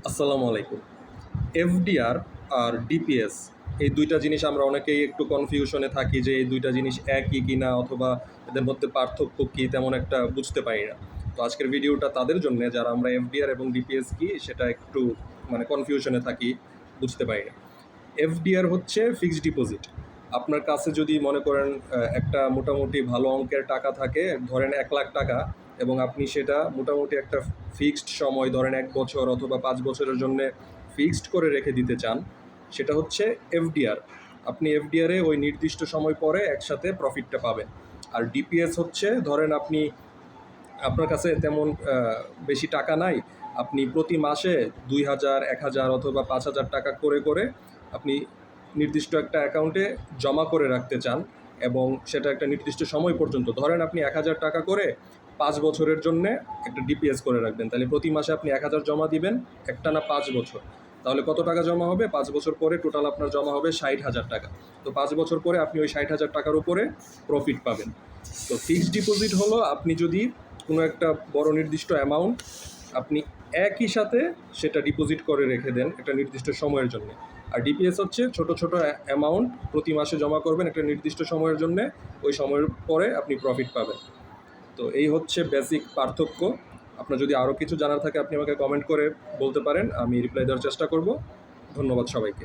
আসসালামু আলাইকুম। এফডিআর আর ডিপিএস এই ২টা জিনিস আমরা অনেকেই একটু কনফিউশনে থাকি যে এই ২টা জিনিস একই কিনা অথবা এদের মধ্যে পার্থক্য কী তেমন একটা বুঝতে পারি না। তো আজকের ভিডিওটা তাদের জন্যে যারা আমরা এফডিআর এবং ডিপিএস কি সেটা একটু কনফিউশনে থাকি, বুঝতে পারি না। এফডিআর হচ্ছে ফিক্সড ডিপোজিট। আপনার কাছে যদি মনে করেন একটা মোটামুটি ভালো অঙ্কের টাকা থাকে, ধরেন ১,০০,০০০ টাকা, এবং আপনি সেটা মোটামুটি একটা ফিক্সড সময় ধরেন ১ বছর অথবা ৫ বছরের জন্যে ফিক্সড করে রেখে দিতে চান, সেটা হচ্ছে এফডিআর। আপনি এফডিআরে ওই নির্দিষ্ট সময় পরে একসাথে প্রফিটটা পাবেন। আর ডিপিএস হচ্ছে ধরেন আপনার কাছে তেমন বেশি টাকা নাই, আপনি প্রতি মাসে ২,০০০, ১,০০০ অথবা ৫,০০০ টাকা করে করে আপনি নির্দিষ্ট একটা অ্যাকাউন্টে জমা করে রাখতে চান, এবং সেটা একটা নির্দিষ্ট সময় পর্যন্ত, ধরেন আপনি ১,০০০ টাকা করে ৫ বছরের জন্যে একটা ডিপিএস করে রাখবেন, তাহলে প্রতি মাসে আপনি ১,০০০ জমা দিবেন একটানা ৫ বছর। তাহলে কত টাকা জমা হবে? ৫ বছর পরে টোটাল আপনার জমা হবে ৬০,০০০ টাকা। তো ৫ বছর পরে আপনি ওই ৬০,০০০ টাকার উপরে প্রফিট পাবেন। তো ফিক্সড ডিপোজিট হলো আপনি যদি কোনো একটা বড় নির্দিষ্ট অ্যামাউন্ট আপনি একই সাথে সেটা ডিপোজিট করে রেখে দেন একটা নির্দিষ্ট সময়ের জন্য। আর ডিপিএস হচ্ছে ছোট ছোট অ্যামাউন্ট প্রতি মাসে জমা করবেন একটা নির্দিষ্ট সময়ের জন্য, ওই সময়ের পরে আপনি প্রফিট পাবেন। তো এই হচ্ছে বেসিক পার্থক্য। আপনার যদি আরও কিছু জানার থাকে আপনি আমাকে কমেন্ট করে বলতে পারেন, আমি রিপ্লাই দেওয়ার চেষ্টা করব। ধন্যবাদ সবাইকে।